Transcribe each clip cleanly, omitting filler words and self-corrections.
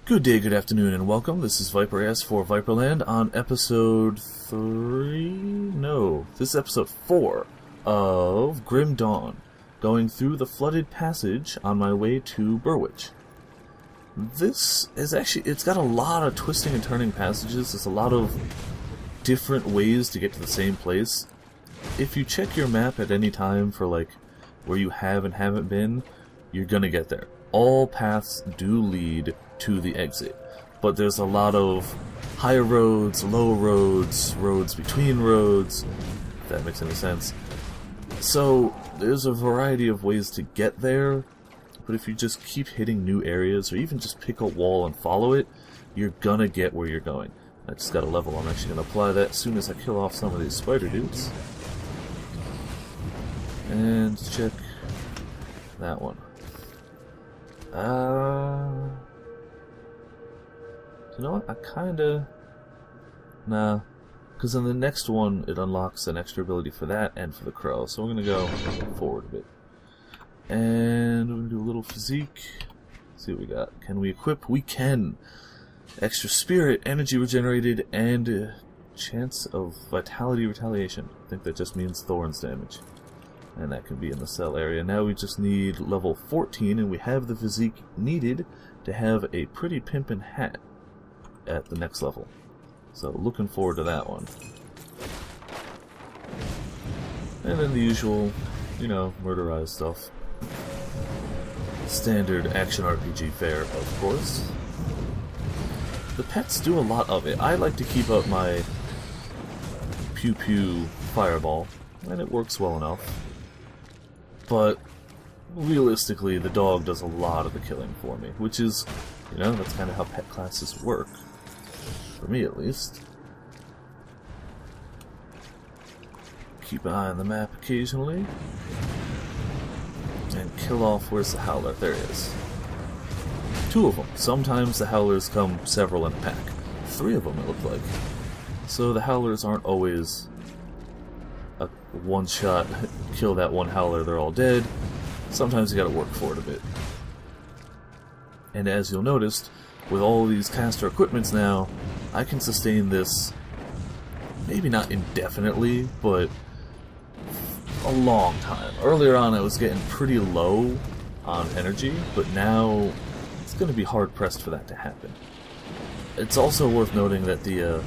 Good day, good afternoon, and welcome. This is ViperAS for Viperland on episode 3? No, this is episode 4 of Grim Dawn, going through the flooded passage on my way to Burwich. This is actually, it's got a lot of twisting and turning passages. There's a lot of different ways to get to the same place. If you check your map at any time for like where you have and haven't been, you're gonna get there. All paths do lead to the exit, but there's a lot of higher roads, lower roads, roads between roads, if that makes any sense. So there's a variety of ways to get there, but if you just keep hitting new areas or even just pick a wall and follow it, you're gonna get where you're going. I just got a level. I'm actually gonna apply that as soon as I kill off some of these spider dudes. And check that one. You know what? I kinda... Nah. Because in the next one, it unlocks an extra ability for that and for the crow. So we're gonna go forward a bit. And we're gonna do a little physique. Let's see what we got. Can we equip? We can! Extra spirit, energy regenerated, and chance of vitality retaliation. I think that just means thorns damage. And that can be in the cell area. Now we just need level 14, and we have the physique needed to have a pretty pimpin' hat at the next level. So looking forward to that one. And then the usual, you know, murderized stuff. Standard action RPG fare, of course. The pets do a lot of it. I like to keep up my pew pew fireball, and it works well enough. But realistically, the dog does a lot of the killing for me, which is, you know, that's kind of how pet classes work. For me, at least. Keep an eye on the map occasionally. And kill off, where's the howler? There he is. 2 of them. Sometimes the howlers come several in a pack. 3 of them, it looked like. So the howlers aren't always a one-shot, kill that one howler, they're all dead. Sometimes you gotta work for it a bit. And as you'll notice, with all these caster equipments now, I can sustain this, maybe not indefinitely, but a long time. Earlier on I was getting pretty low on energy, but now it's gonna be hard-pressed for that to happen. It's also worth noting that the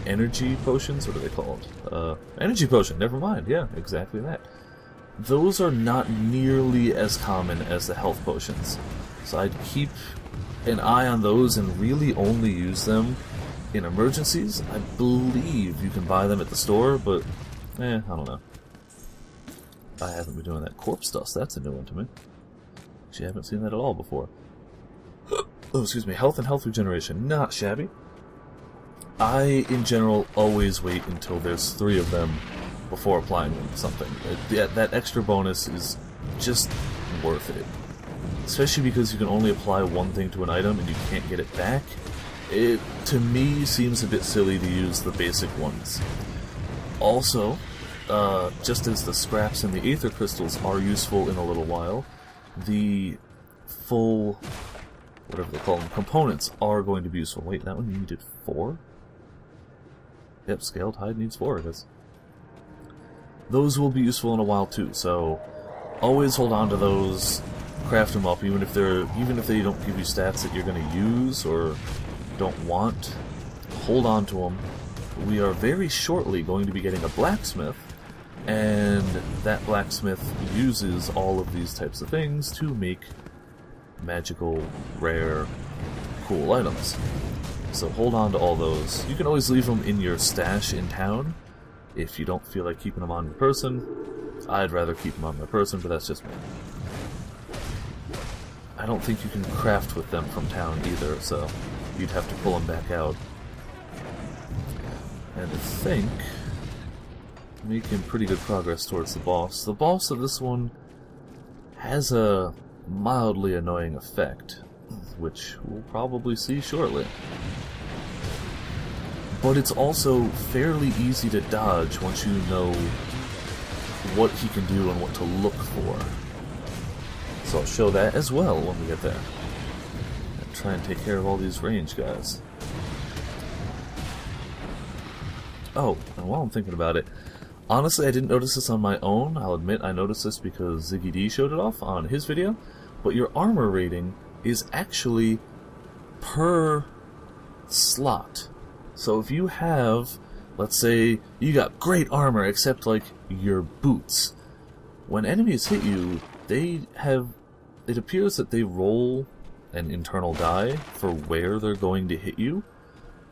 energy potions, what are they called? Energy potion, never mind, yeah, exactly that. Those are not nearly as common as the health potions. So I'd keep an eye on those and really only use them in emergencies. I believe you can buy them at the store, but, I don't know. I haven't been doing that corpse dust, that's a new one to me. Actually, I haven't seen that at all before. Oh, excuse me, health and health regeneration, not shabby. I, in general, always wait until there's 3 of them before applying them to something. That extra bonus is just worth it. Especially because you can only apply one thing to an item and you can't get it back. It, to me, seems a bit silly to use the basic ones. Also, just as the scraps and the aether crystals are useful in a little while, the full, whatever they call them, components are going to be useful. Wait, that one needed 4? Yep, scaled hide needs 4, I guess. Those will be useful in a while too, so always hold on to those, craft them up, even if they don't give you stats that you're going to use or don't want. Hold on to them. We are very shortly going to be getting a blacksmith, and that blacksmith uses all of these types of things to make magical, rare, cool items. So hold on to all those. You can always leave them in your stash in town if you don't feel like keeping them on your person. I'd rather keep them on my person, but that's just me. I don't think you can craft with them from town either, so you'd have to pull them back out. And I think making pretty good progress towards the boss. The boss of this one has a mildly annoying effect, which we'll probably see shortly. But it's also fairly easy to dodge once you know what he can do and what to look for. So I'll show that as well when we get there. try and take care of all these range guys. Oh, and while I'm thinking about it, honestly I didn't notice this on my own. I'll admit I noticed this because Ziggy D showed it off on his video. But your armor rating is actually per slot. So if you have, let's say, you got great armor except like your boots, when enemies hit you, it appears that they roll an internal die for where they're going to hit you.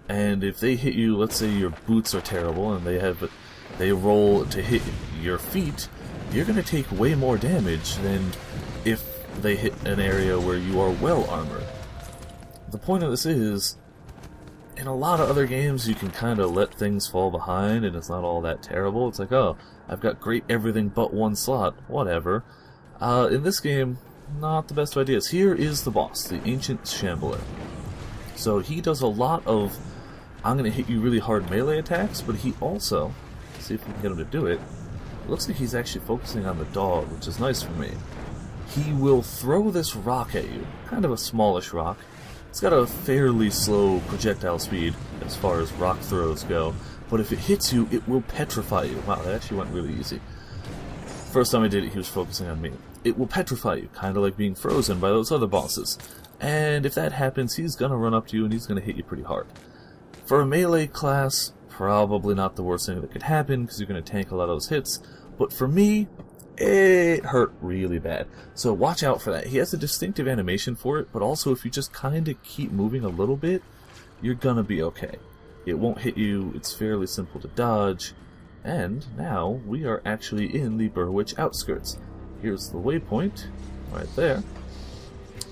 And if they hit you, let's say your boots are terrible and they roll to hit your feet, you're going to take way more damage than if they hit an area where you are well armored. The point of this is, in a lot of other games you can kind of let things fall behind and it's not all that terrible. It's like, oh, I've got great everything but one slot, whatever. In this game, not the best of ideas. Here is the boss, the Ancient Shambler. So he does a lot of, I'm going to hit you really hard melee attacks, but he also, let's see if we can get him to do it, looks like he's actually focusing on the dog, which is nice for me. He will throw this rock at you, kind of a smallish rock. It's got a fairly slow projectile speed as far as rock throws go, but if it hits you, it will petrify you. Wow, that actually went really easy. First time I did it, he was focusing on me. It will petrify you, kind of like being frozen by those other bosses. And if that happens, he's going to run up to you and he's going to hit you pretty hard. For a melee class, probably not the worst thing that could happen, because you're going to tank a lot of those hits. But for me, it hurt really bad. So watch out for that. He has a distinctive animation for it, but also if you just kind of keep moving a little bit, you're going to be okay. It won't hit you, it's fairly simple to dodge, and now we are actually in the Burwitch outskirts. Here's the waypoint, right there.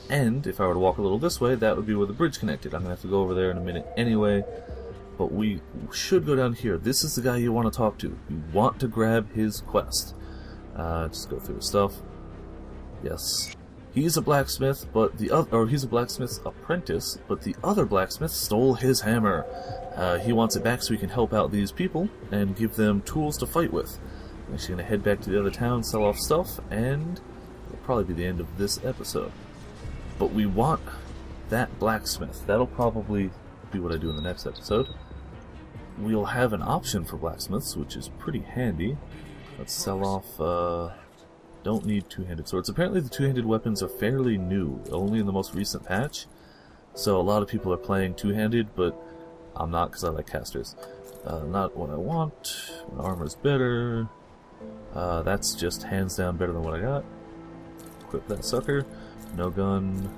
And if I were to walk a little this way, that would be where the bridge connected. I'm going to have to go over there in a minute anyway. But we should go down here. This is the guy you want to talk to. You want to grab his quest. Just go through his stuff. Yes. He's a blacksmith, but he's a blacksmith's apprentice, but the other blacksmith stole his hammer. He wants it back so he can help out these people and give them tools to fight with. I'm actually going to head back to the other town, sell off stuff, and it'll probably be the end of this episode. But we want that blacksmith. That'll probably be what I do in the next episode. We'll have an option for blacksmiths, which is pretty handy. Let's sell off, don't need two-handed swords. Apparently the two-handed weapons are fairly new, only in the most recent patch. So a lot of people are playing two-handed, but I'm not because I like casters. Not what I want. My armor's better. That's just hands down better than what I got. Equip that sucker. No gun.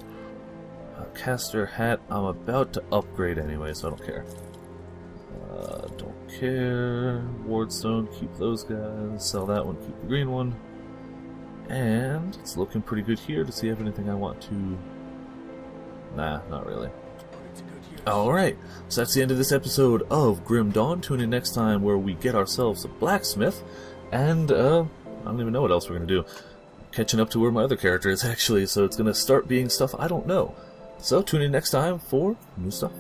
Caster hat. I'm about to upgrade anyway, so I don't care. Don't care. Wardstone, keep those guys. Sell that one, keep the green one. And it's looking pretty good here to see if anything I want to... Nah, not really. Alright, so that's the end of this episode of Grim Dawn. Tune in next time where we get ourselves a blacksmith. And, I don't even know what else we're going to do. Catching up to where my other character is, actually, so it's going to start being stuff I don't know. So tune in next time for new stuff.